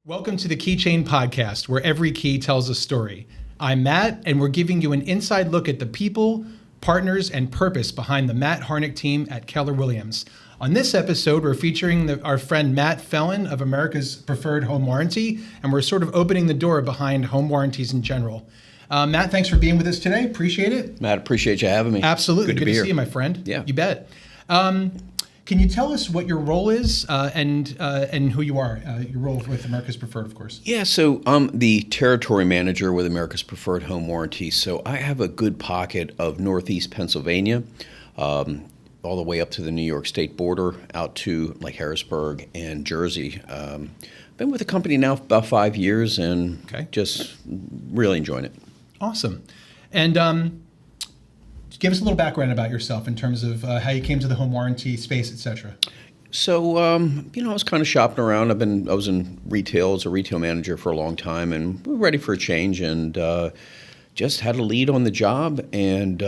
Welcome to the Keychain podcast, where every key tells a story. I'm Matt, and we're giving you an inside look at the people, partners, and purpose behind the Matt Harnick team at Keller Williams. On this episode, we're featuring our friend Matt Fellin of America's Preferred Home Warranty, and we're sort of opening the door behind home warranties in general. Matt, thanks for being with us today. Appreciate it. Matt, appreciate you having me. Absolutely. Good to be see you, my friend. Yeah. You bet. Can you tell us what your role is and who you are? Your role with America's Preferred, of course. Yeah, so I'm the territory manager with America's Preferred Home Warranty. So I have a good pocket of Northeast Pennsylvania, all the way up to the New York State border, out to like Harrisburg and Jersey. Been with the company now for about 5 years and just really enjoying it. Awesome. And give us a little background about yourself in terms of how you came to the home warranty space, et cetera. So, I was kind of shopping around. I was in retail as a retail manager for a long time, and we were ready for a change, and just had a lead on the job, and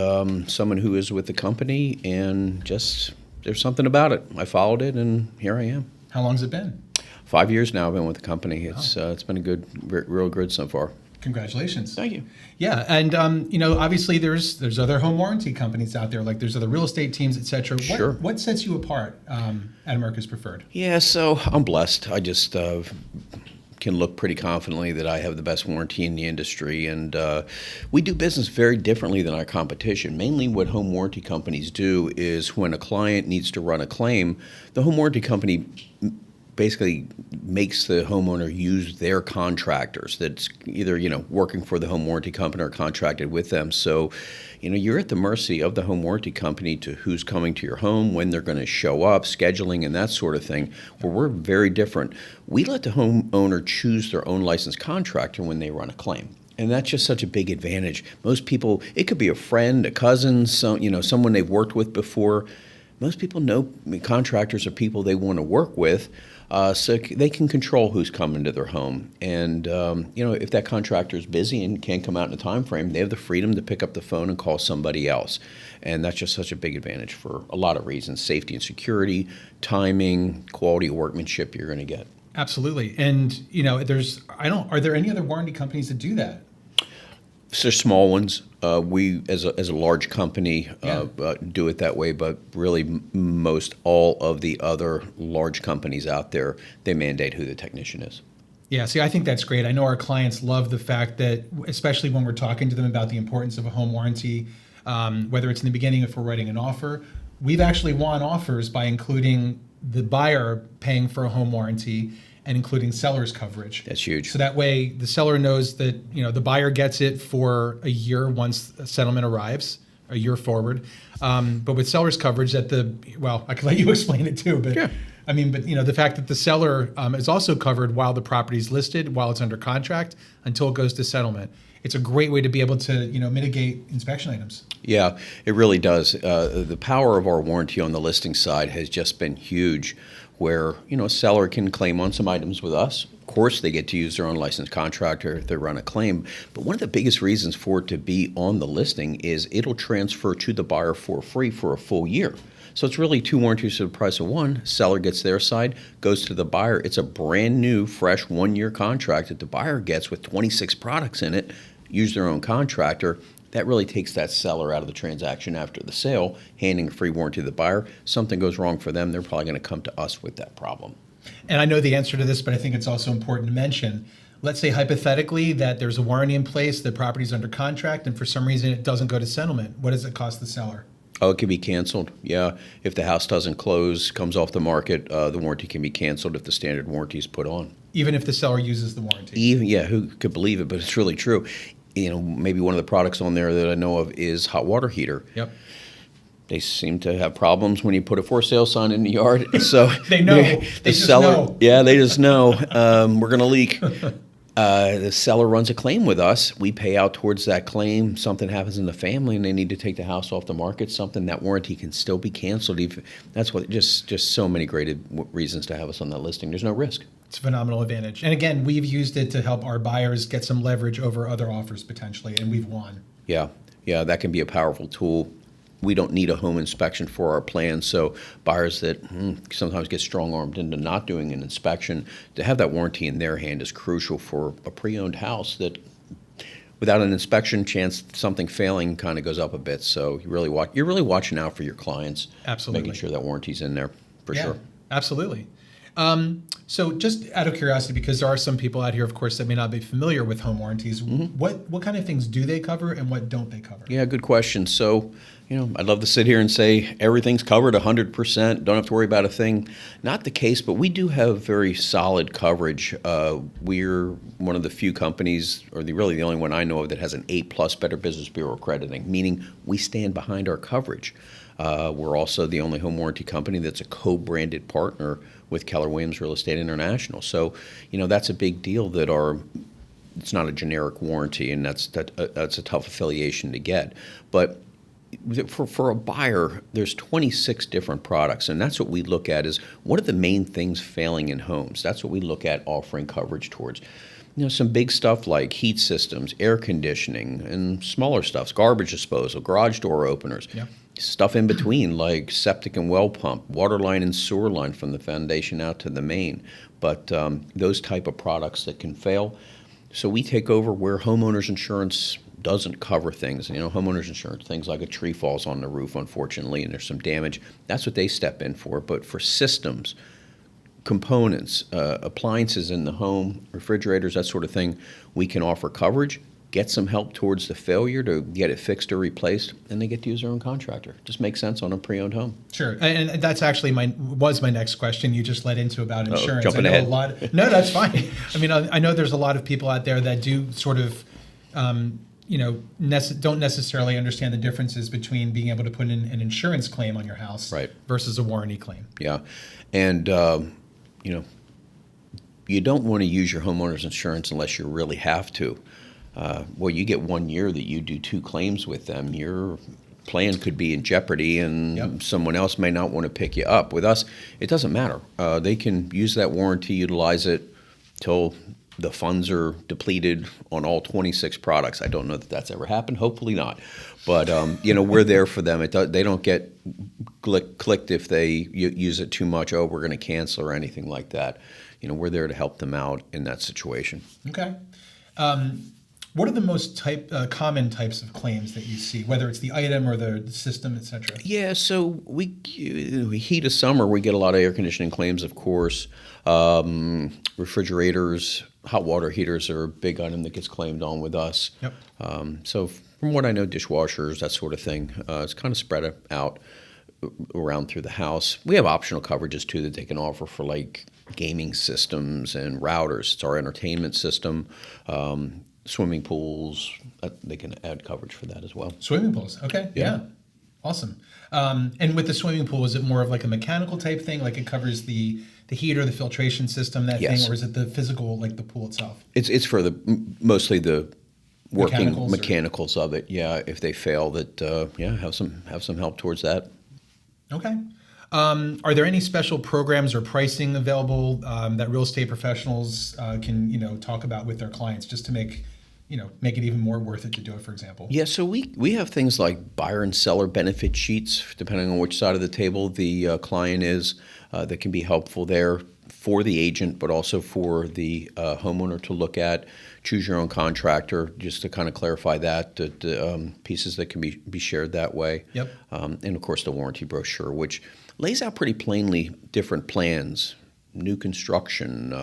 someone who is with the company, and just there's something about it. I followed it, and here I am. How long has it been? 5 years now I've been with the company. It's been a real good so far. Congratulations. Thank you. Yeah, and obviously there's other home warranty companies out there, like there's other real estate teams, et cetera. Sure. What sets you apart at America's Preferred? Yeah, so I'm blessed. I just can look pretty confidently that I have the best warranty in the industry, and we do business very differently than our competition. Mainly what home warranty companies do is when a client needs to run a claim, the home warranty company basically makes the homeowner use their contractors that's either, working for the home warranty company or contracted with them. So, you're at the mercy of the home warranty company to who's coming to your home, when they're going to show up, scheduling, and that sort of thing. Where we're very different. We let the homeowner choose their own licensed contractor when they run a claim. And that's just such a big advantage. Most people, it could be a friend, a cousin, someone they've worked with before. Most people know contractors are people they want to work with. So they can control who's coming to their home. And, if that contractor is busy and can't come out in a time frame, they have the freedom to pick up the phone and call somebody else. And that's just such a big advantage for a lot of reasons: safety and security, timing, quality of workmanship you're going to get. Absolutely. And, are there any other warranty companies that do that? So small ones. We, as a large company, do it that way. But really, most all of the other large companies out there, they mandate who the technician is. Yeah, see, I think that's great. I know our clients love the fact that, especially when we're talking to them about the importance of a home warranty, whether it's in the beginning if we're writing an offer, we've actually won offers by including the buyer paying for a home warranty and including seller's coverage. That's huge. So that way the seller knows that, the buyer gets it for a year once a settlement arrives, a year forward. But with seller's coverage I could let you explain it too, but yeah. The fact that the seller is also covered while the property's listed, while it's under contract, until it goes to settlement. It's a great way to be able to, mitigate inspection items. Yeah, it really does. The power of our warranty on the listing side has just been huge, where, a seller can claim on some items with us. Of course, they get to use their own licensed contractor if they run a claim. But one of the biggest reasons for it to be on the listing is it'll transfer to the buyer for free for a full year. So it's really two warranties for the price of one. Seller gets their side, goes to the buyer. It's a brand new, fresh 1-year contract that the buyer gets with 26 products in it, use their own contractor. That really takes that seller out of the transaction after the sale, handing a free warranty to the buyer. Something goes wrong for them, they're probably going to come to us with that problem. And I know the answer to this, but I think it's also important to mention. Let's say hypothetically that there's a warranty in place, the property's under contract, and for some reason it doesn't go to settlement. What does it cost the seller? Oh, it can be canceled. Yeah, if the house doesn't close, comes off the market, the warranty can be canceled if the standard warranty is put on. Even if the seller uses the warranty? Who could believe it, but it's really true. Maybe one of the products on there that I know of is hot water heater. Yep. They seem to have problems when you put a for sale sign in the yard. So they know. They just know. Yeah, they just know. We're going to leak. The seller runs a claim with us. We pay out towards that claim. Something happens in the family and they need to take the house off the market. That warranty can still be canceled. That's what just so many great reasons to have us on that listing. There's no risk. It's a phenomenal advantage. And again, we've used it to help our buyers get some leverage over other offers potentially, and we've won. Yeah, that can be a powerful tool. we don't need a home inspection for our plan. So buyers that sometimes get strong-armed into not doing an inspection, to have that warranty in their hand is crucial for a pre-owned house that without an inspection, chance something failing kind of goes up a bit. So you're really watching out for your clients. Absolutely. Making sure that warranty's in there for sure. Absolutely. So just out of curiosity, because there are some people out here, of course, that may not be familiar with home warranties, what kind of things do they cover and what don't they cover? Yeah, good question. So, I'd love to sit here and say everything's covered 100%, don't have to worry about a thing. Not the case, but we do have very solid coverage. We're one of the few companies, or really the only one I know of, that has an A+ Better Business Bureau accrediting, meaning we stand behind our coverage. We're also the only home warranty company that's a co-branded partner with Keller Williams Real Estate International. So, that's a big deal that it's not a generic warranty, and that's a tough affiliation to get. But for a buyer, there's 26 different products, and that's what we look at is what are the main things failing in homes. That's what we look at offering coverage towards. Some big stuff like heat systems, air conditioning, and smaller stuff, garbage disposal, garage door openers. Yeah. Stuff in between like septic and well pump, water line and sewer line from the foundation out to the main. But those type of products that can fail. So we take over where homeowners insurance doesn't cover things. Homeowners insurance, things like a tree falls on the roof, unfortunately, and there's some damage. That's what they step in for. But for systems, components, appliances in the home, refrigerators, that sort of thing, we can offer coverage, get some help towards the failure to get it fixed or replaced, and they get to use their own contractor. Just makes sense on a pre-owned home. Sure, and that's actually my next question. You just led into about insurance. Jumping ahead. No, that's fine. I mean, I know there's a lot of people out there that do sort of, don't necessarily understand the differences between being able to put in an insurance claim on your house versus a warranty claim. Yeah, and you don't want to use your homeowner's insurance unless you really have to. You get 1 year that you do 2 claims with them, your plan could be in jeopardy, and someone else may not want to pick you up. With us, it doesn't matter. They can use that warranty, utilize it till the funds are depleted on all 26 products. I don't know that that's ever happened. Hopefully not. But, we're there for them. They don't get clicked if they use it too much. Oh, we're going to cancel or anything like that. We're there to help them out in that situation. Okay. What are the most common types of claims that you see, whether it's the item or the system, et cetera? Yeah, so heat of summer, we get a lot of air conditioning claims, of course. Refrigerators, hot water heaters are a big item that gets claimed on with us. Yep. So from what I know, dishwashers, that sort of thing, it's kind of spread out around through the house. We have optional coverages, too, that they can offer for, like, gaming systems and routers. It's our entertainment system. Swimming pools, they can add coverage for that as well. Swimming pools, okay, yeah. Awesome. And with the swimming pool, is it more of like a mechanical type thing, like it covers the heater, the filtration system, that thing, or is it the physical, like the pool itself? It's for mostly the working mechanicals of it. Yeah, if they fail, that have some help towards that. Okay. Are there any special programs or pricing available that real estate professionals can talk about with their clients just to make it even more worth it to do it, for example? Yeah, so we have things like buyer and seller benefit sheets, depending on which side of the table the client is, that can be helpful there for the agent, but also for the homeowner to look at. Choose your own contractor, just to kind of clarify that, pieces that can be shared that way. Yep. And of course the warranty brochure, which lays out pretty plainly different plans, new construction,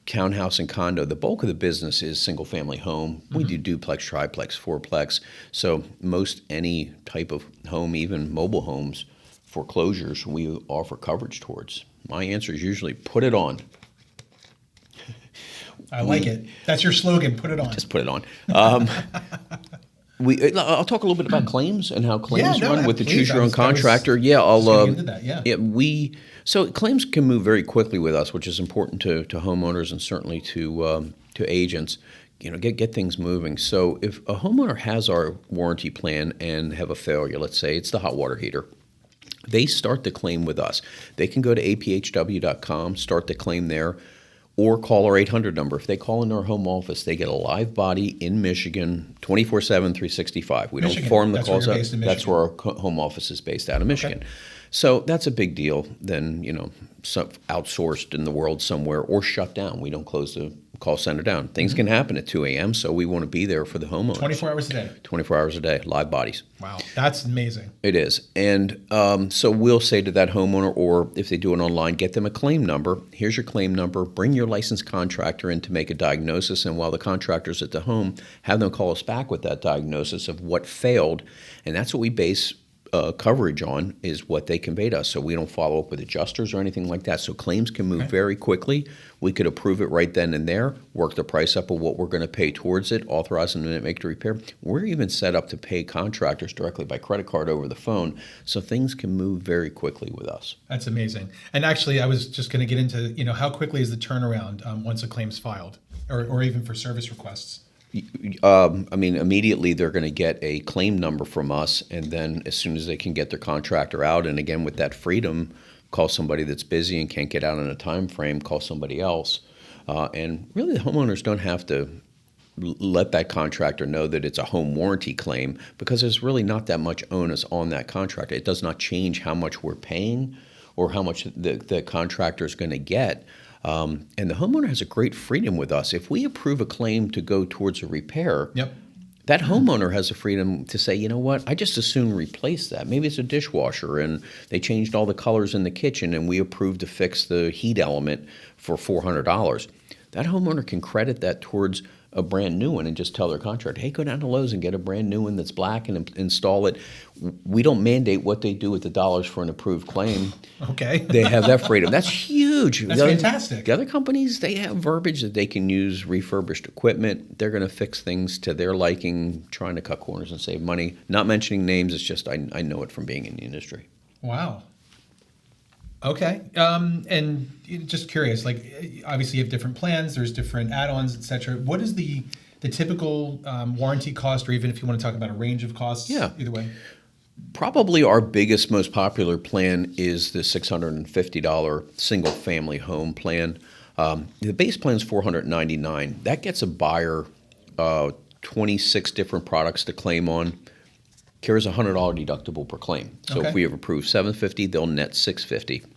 townhouse and condo. The bulk of the business is single-family home. We do duplex, triplex, fourplex. So most any type of home, even mobile homes, foreclosures, we offer coverage towards. My answer is usually put it on. I like it. That's your slogan, put it on. Just put it on. I'll talk a little bit about claims and how claims run with the choose your own contractor. So claims can move very quickly with us, which is important to homeowners and certainly to agents. Get things moving. So if a homeowner has our warranty plan and have a failure, let's say it's the hot water heater, they start the claim with us. They can go to aphw.com, start the claim there. or call our 800 number. If they call into our home office, they get a live body in Michigan, 24/7, 365. We Michigan. don't farm the That's calls where out. you're based in That's Michigan. where our home office is based out of Michigan. Okay. So that's a big deal than, outsourced in the world somewhere or shut down. We don't close the call center down. Things can happen at 2 a.m., so we want to be there for the homeowners. 24 hours a day. 24 hours a day, live bodies. Wow, that's amazing. It is. And so we'll say to that homeowner, or if they do it online, get them a claim number. Here's your claim number. Bring your licensed contractor in to make a diagnosis. And while the contractor's at the home, have them call us back with that diagnosis of what failed. And that's what we base coverage on, is what they convey to us. So we don't follow up with adjusters or anything like that. So claims can move very quickly. We could approve it right then and there, work the price up of what we're going to pay towards it, authorize them to make the repair. We're even set up to pay contractors directly by credit card over the phone. So things can move very quickly with us. That's amazing. And actually, I was just going to get into, how quickly is the turnaround once a claim's filed, or even for service requests? Immediately they're going to get a claim number from us, and then as soon as they can get their contractor out, and again with that freedom, call somebody that's busy and can't get out in a time frame, call somebody else. And really the homeowners don't have to let that contractor know that it's a home warranty claim, because there's really not that much onus on that contractor. It does not change how much we're paying or how much the contractor is going to get. And the homeowner has a great freedom with us. If we approve a claim to go towards a repair, that homeowner has the freedom to say, you know what, I just as soon replace that. Maybe it's a dishwasher and they changed all the colors in the kitchen and we approved to fix the heat element for $400. That homeowner can credit that towards a brand new one and just tell their contractor, hey, go down to Lowe's and get a brand new one that's black and install it. We don't mandate what they do with the dollars for an approved claim. Okay. They have that freedom. That's huge. That's fantastic. The other companies, they have verbiage that they can use refurbished equipment. They're going to fix things to their liking, trying to cut corners and save money. Not mentioning names, it's just I know it from being in the industry. Wow. Okay. And just curious, obviously you have different plans, there's different add-ons, et cetera. What is the typical warranty cost, or even if you want to talk about a range of costs? Yeah. Either way. Probably our biggest, most popular plan is the $650 single-family home plan. The base plan is $499. That gets a buyer 26 different products to claim on. Carries a $100 deductible per claim. So if we have approved $750, they'll net $650.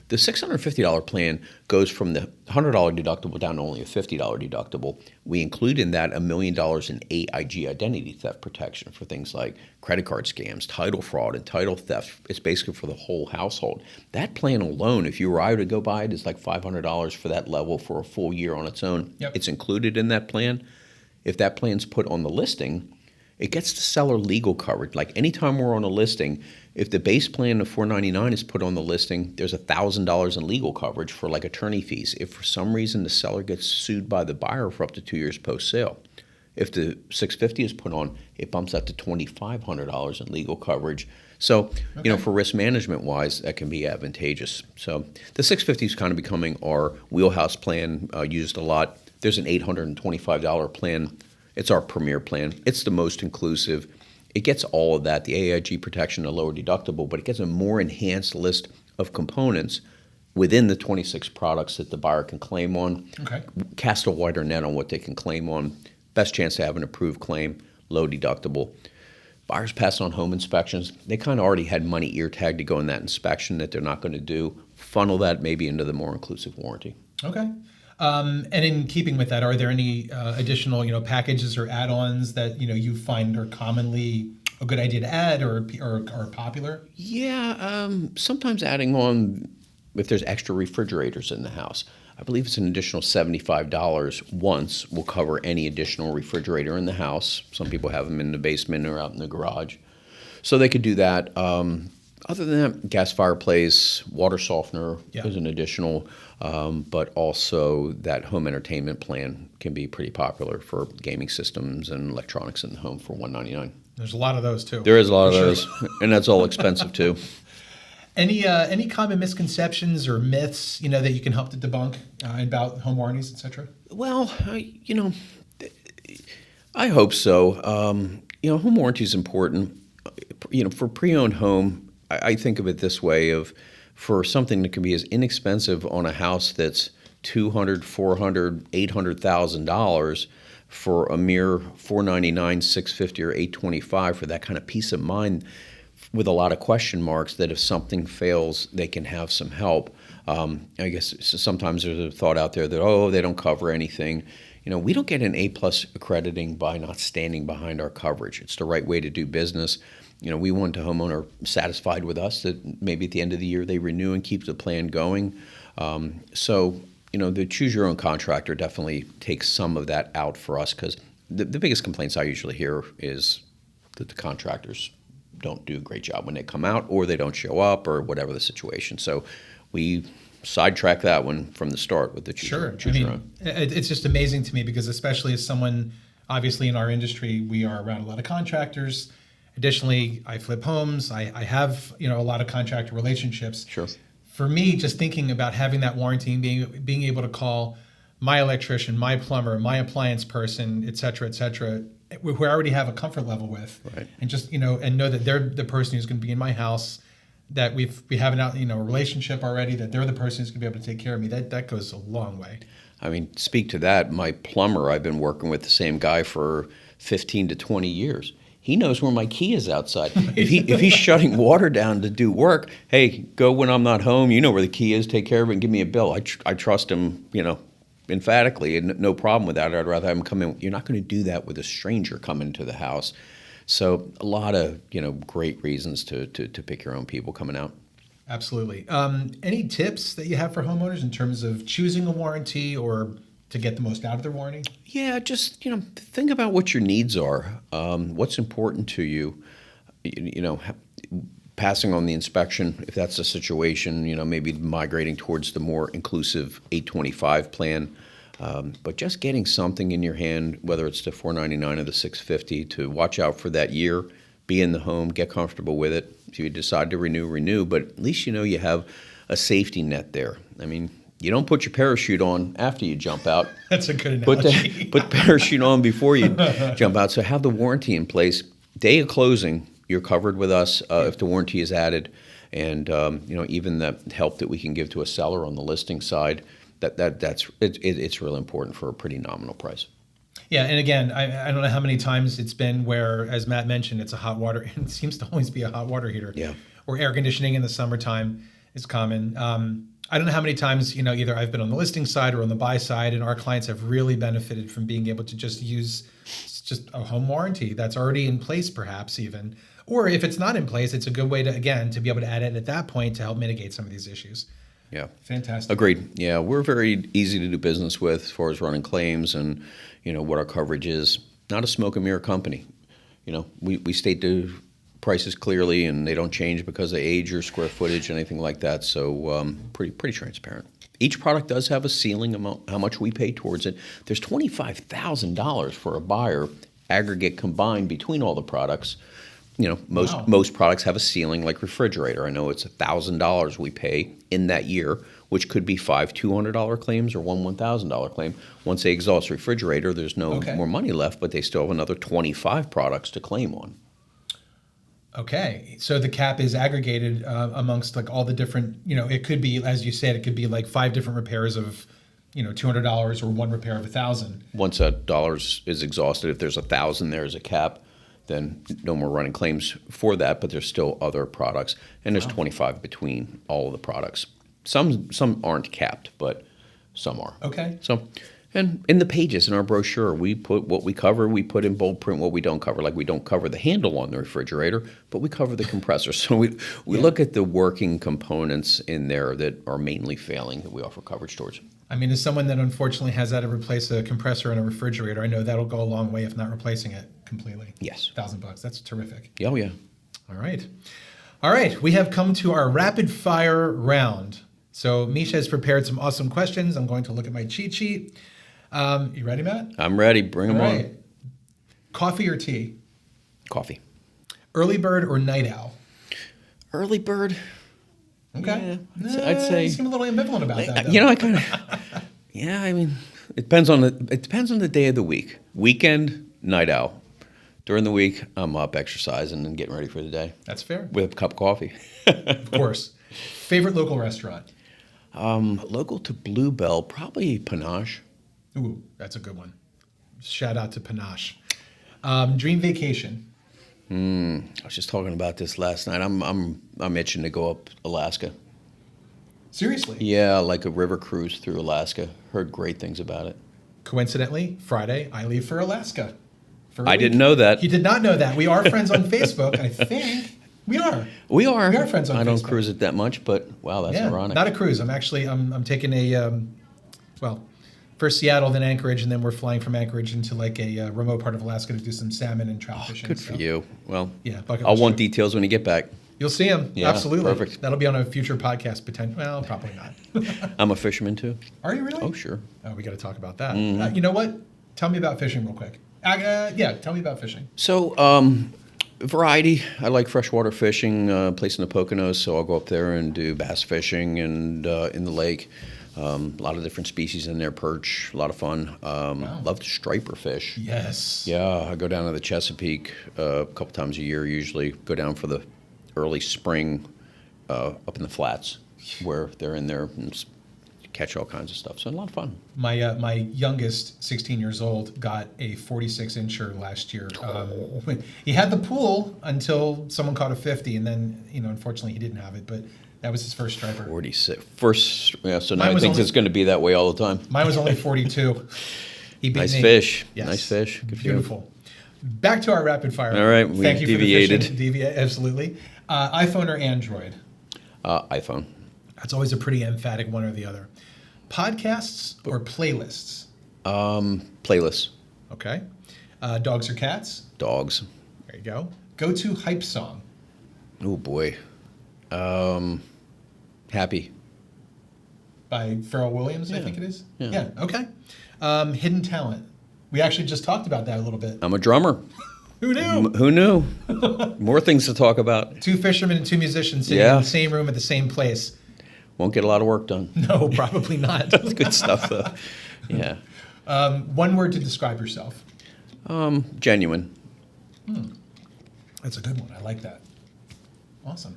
The $650 plan goes from the $100 deductible down to only a $50 deductible. We include in that $1 million in AIG identity theft protection for things like credit card scams, title fraud, and title theft. It's basically for the whole household. That plan alone, if you were I to go buy it, is like $500 for that level for a full year on its own. It's included in that plan. If that plan's put on the listing, it gets the seller legal coverage. Like anytime we're on a listing, if the base plan of $499 is put on the listing, there's $1,000 in legal coverage for like attorney fees. If for some reason the seller gets sued by the buyer for up to 2 years post-sale, if the $650 is put on, it bumps that to $2,500 in legal coverage. So, for risk management wise, that can be advantageous. So the $650 is kind of becoming our wheelhouse plan, used a lot. There's an $825 plan. It's our premier plan. It's the most inclusive. It gets all of that, the AIG protection, a lower deductible, but it gets a more enhanced list of components within the 26 products that the buyer can claim on. Cast a wider net on what they can claim on. Best chance to have an approved claim, low deductible. Buyers pass on home inspections. They kind of already had money ear tagged to go in that inspection that they're not going to do. Funnel that maybe into the more inclusive warranty. Okay. And in keeping with that, are there any additional, packages or add-ons that, you find are commonly a good idea to add or are popular? Yeah, sometimes adding on, if there's extra refrigerators in the house, I believe it's an additional $75 once will cover any additional refrigerator in the house. Some people have them in the basement or out in the garage. So they could do that. Other than that, gas fireplace, water softener is an additional, but also that home entertainment plan can be pretty popular for gaming systems and electronics in the home for $199. There's a lot of those too. There is a lot of those, and that's all expensive too. Any common misconceptions or myths, that you can help to debunk about home warranties, et cetera? Well, I hope so. Home warranty is important. For pre-owned home, I think of it this way: for something that can be as inexpensive on a house that's $200, $400, $800,000 for a mere $499, $650, or $825 for that kind of peace of mind, with a lot of question marks that if something fails, they can have some help. I guess sometimes there's a thought out there that, oh, they don't cover anything. We don't get an A-plus accrediting by not standing behind our coverage. It's the right way to do business. We want the homeowner satisfied with us, that maybe at the end of the year they renew and keep the plan going. The choose your own contractor definitely takes some of that out for us, because the biggest complaints I usually hear is that the contractors don't do a great job when they come out, or they don't show up, or whatever the situation. So we sidetrack that one from the start with the choose your own. It's just amazing to me, because especially as someone, obviously in our industry, we are around a lot of contractors. Additionally, I flip homes. I have a lot of contractor relationships. Sure. For me, just thinking about having that warranty and being able to call my electrician, my plumber, my appliance person, et cetera, who I already have a comfort level with, right, and just and know that they're the person who's going to be in my house, that we have a relationship already, that they're the person who's going to be able to take care of me. That goes a long way. Speak to that. My plumber, I've been working with the same guy for 15 to 20 years. He knows where my key is outside. If he's shutting water down to do work, hey, go when I'm not home. You know where the key is. Take care of it and give me a bill. I trust him, emphatically, and no problem with that. I'd rather have him come in. You're not going to do that with a stranger coming to the house. So a lot of great reasons to pick your own people coming out. Absolutely. Any tips that you have for homeowners in terms of choosing a warranty or to get the most out of their warranty? Yeah, just think about what your needs are. What's important to you. Passing on the inspection, if that's the situation. Maybe migrating towards the more inclusive 825 plan. But just getting something in your hand, whether it's the $499 or the $650, to watch out for that year, be in the home, get comfortable with it. If you decide to renew, but at least you have a safety net there. You don't put your parachute on after you jump out. That's a good analogy. Put the parachute on before you jump out. So have the warranty in place. Day of closing, you're covered with us if the warranty is added, and even the help that we can give to a seller on the listing side. It's really important for a pretty nominal price. Yeah, and again, I don't know how many times it's been where, as Matt mentioned, it's a hot water. It seems to always be a hot water heater. Yeah. Or air conditioning in the summertime is common. I don't know how many times either I've been on the listing side or on the buy side, and our clients have really benefited from being able to just use just a home warranty that's already in place, perhaps even. Or if it's not in place, it's a good way to be able to add it at that point to help mitigate some of these issues. Yeah. Fantastic. Agreed. Yeah, we're very easy to do business with as far as running claims and, what our coverage is. Not a smoke and mirror company. We state the prices clearly, and they don't change because of age or square footage, anything like that. So pretty transparent. Each product does have a ceiling amount, how much we pay towards it. There's $25,000 for a buyer, aggregate combined between all the products. Most products have a ceiling, like refrigerator. I know it's $1,000 we pay in that year, which could be 5 $200 claims or one $1,000 claim. Once they exhaust refrigerator, there's no more money left, but they still have another 25 products to claim on. Okay, so the cap is aggregated amongst like all the different, it could be, as you said, it could be like 5 different repairs of, $200 or one repair of $1,000. Once that dollars is exhausted, if there's 1,000 there as a cap, then no more running claims for that, but there's still other products, and there's 25 between all of the products. Some aren't capped, but some are. Okay. So, and in the pages in our brochure, we put what we cover. We put in bold print what we don't cover. Like we don't cover the handle on the refrigerator, but we cover the compressor. So we look at the working components in there that are mainly failing that we offer coverage towards. As someone that unfortunately has had to replace a compressor in a refrigerator, I know that'll go a long way, if not replacing it completely. Yes. $1,000. That's terrific. Oh, yeah. All right. We have come to our rapid fire round. So Misha has prepared some awesome questions. I'm going to look at my cheat sheet. You ready, Matt? I'm ready. Bring them on. Coffee or tea? Coffee. Early bird or night owl? Early bird. Okay. Yeah, I'd say. You seem a little ambivalent about that, though. I kind of. Yeah, it depends on the day of the week. Weekend, night owl. During the week, I'm up exercising and getting ready for the day. That's fair. With a cup of coffee. Of course. Favorite local restaurant? Local to Bluebell, probably Panache. Ooh, that's a good one. Shout out to Panache. Dream vacation. I was just talking about this last night. I'm itching to go up Alaska. Seriously? Yeah, like a river cruise through Alaska. Heard great things about it. Coincidentally, Friday, I leave for Alaska. I didn't know that. He did not know that. We are friends on Facebook, I think. We are. We are. We are friends on Facebook. I don't cruise it that much, but wow, that's ironic. Not a cruise. I'm taking first Seattle, then Anchorage, and then we're flying from Anchorage into like a remote part of Alaska to do some salmon and trout fishing. Good for you. Well, yeah, I'll want details when you get back. You'll see them. Yeah, absolutely. Perfect. That'll be on a future podcast. Well, probably not. I'm a fisherman too. Are you really? Oh, sure. Oh, we got to talk about that. Mm-hmm. You know what? Tell me about fishing real quick. Tell me about fishing. So, variety. I like freshwater fishing, place in the Poconos, so I'll go up there and do bass fishing and in the lake. A lot of different species in there, perch, a lot of fun. Love to striper fish. Yes. Yeah, I go down to the Chesapeake a couple times a year usually. Go down for the early spring up in the flats where they're in there and catch all kinds of stuff. So a lot of fun. My youngest, 16 years old, got a 46-incher last year. He had the pool until someone caught a 50, and then unfortunately he didn't have it. But that was his first striper. 46. First, yeah. So now Mine I think it's going to be that way all the time. Mine was only 42. He beat nice me. fish. Yes. Nice fish. Good for you. Beautiful. Back to our rapid fire. All right, we Thank you deviated. For the fishing. Absolutely. iPhone or Android? iPhone. That's always a pretty emphatic one or the other. Podcasts or playlists? Playlists. Okay. Dogs or cats? Dogs. There you go. Go-to hype song? Oh, boy. Happy. By Pharrell Williams, Yeah. I think it is? Yeah. Okay. Hidden talent? We actually just talked about that a little bit. I'm a drummer. Who knew? Who knew? More things to talk about. Two fishermen and two musicians sitting in the same room at the same place. Won't get a lot of work done. No, probably not. That's good stuff, though. Yeah. One word to describe yourself. Genuine. That's a good one. I like that. Awesome.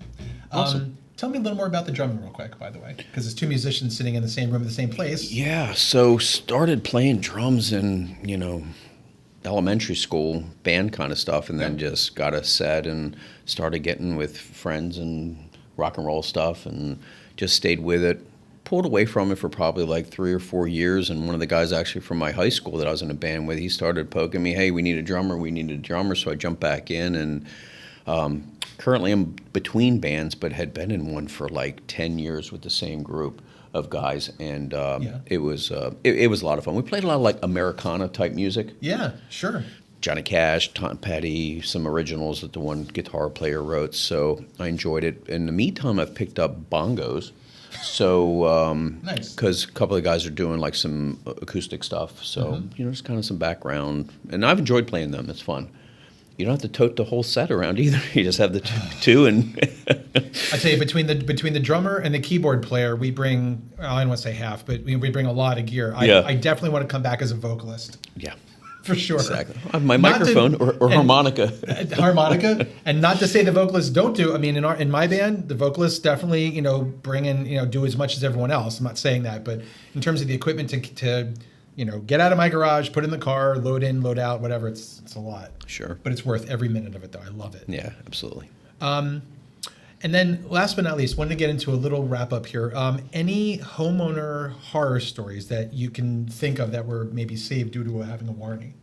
Awesome. Tell me a little more about the drumming real quick, by the way, because it's two musicians sitting in the same room at the same place. Yeah, so started playing drums in, elementary school, band kind of stuff, and then just got a set and started getting with friends and rock and roll stuff and just stayed with it. Pulled away from it for probably like 3 or 4 years, and one of the guys actually from my high school that I was in a band with, he started poking me, hey, we need a drummer, so I jumped back in, and currently I'm between bands, but had been in one for like 10 years with the same group of guys, and it was a lot of fun. We played a lot of like Americana type music. Yeah, sure. Johnny Cash, Tom Petty, some originals that the one guitar player wrote, so I enjoyed it. In the meantime, I've picked up bongos. So, nice. Because a couple of guys are doing like some acoustic stuff, so just kind of some background, and I've enjoyed playing them. It's fun. You don't have to tote the whole set around either. You just have the two and. I tell you, between the drummer and the keyboard player, we bring. Well, I don't want to say half, but we bring a lot of gear. I definitely want to come back as a vocalist. Yeah. For sure. Exactly. I have my microphone or harmonica. Harmonica, and not to say the vocalists don't do. I mean, in my band, the vocalists definitely bring in do as much as everyone else. I'm not saying that, but in terms of the equipment to get out of my garage, put in the car, load in, load out, whatever, it's a lot. Sure. But it's worth every minute of it, though. I love it. Yeah, absolutely. And then, last but not least, wanted to get into a little wrap up here. Any homeowner horror stories that you can think of that were maybe saved due to having a warranty?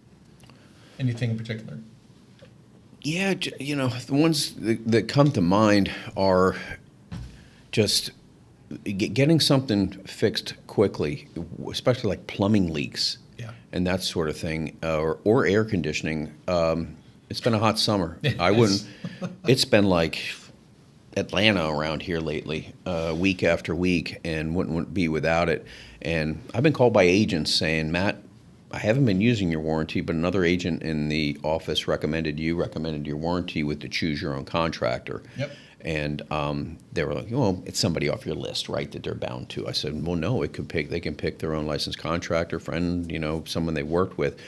Anything in particular? Yeah, the ones that come to mind are just getting something fixed quickly, especially like plumbing leaks and that sort of thing, or air conditioning. It's been a hot summer. I wouldn't. It's been like Atlanta around here lately, week after week, and wouldn't be without it. And I've been called by agents saying, Matt, I haven't been using your warranty, but another agent in the office recommended your warranty with the choose your own contractor. Yep. And they were like, well, it's somebody off your list, right, that they're bound to. I said, well, no, they can pick their own licensed contractor, friend, someone they worked with.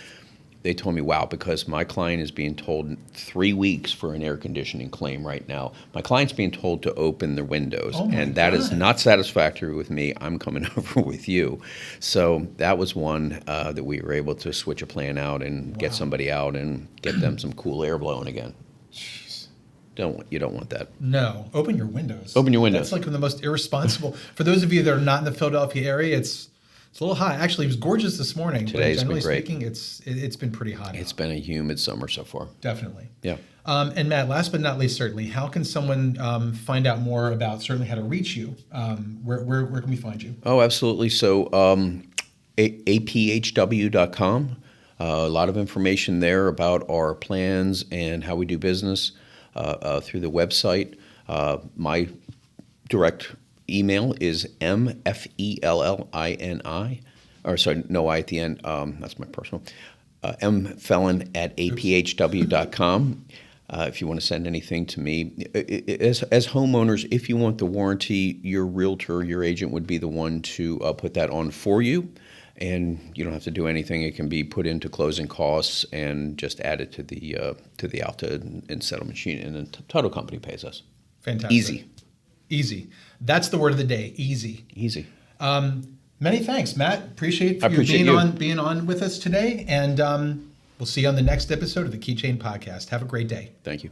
they told me, wow, because my client is being told 3 weeks for an air conditioning claim right now. My client's being told to open their windows, and that is not satisfactory with me. I'm coming over with you. So that was one that we were able to switch a plan out and get somebody out and get them some cool air blowing again. Jeez. You don't want that. No, open your windows. Open your windows. That's like the most irresponsible. For those of you that are not in the Philadelphia area, it's a little hot. Actually, it was gorgeous this morning. Today's been great. Speaking, it's been pretty hot. It's been a humid summer so far. Definitely. Yeah. And Matt, last but not least, certainly, how can someone find out more about certainly how to reach you? Where can we find you? Oh, absolutely. So aphw.com. A lot of information there about our plans and how we do business through the website. My direct email is mfellini, or sorry, no I at the end. That's my personal. mfellin@aphw.com. If you want to send anything to me. As homeowners, if you want the warranty, your realtor, your agent would be the one to put that on for you. And you don't have to do anything. It can be put into closing costs and just added to the Alta and settlement sheet, and the title company pays us. Fantastic. Easy. That's the word of the day. Easy. Many thanks, Matt. Appreciate you being on with us today, and we'll see you on the next episode of the Keychain podcast. Have a great day. Thank you.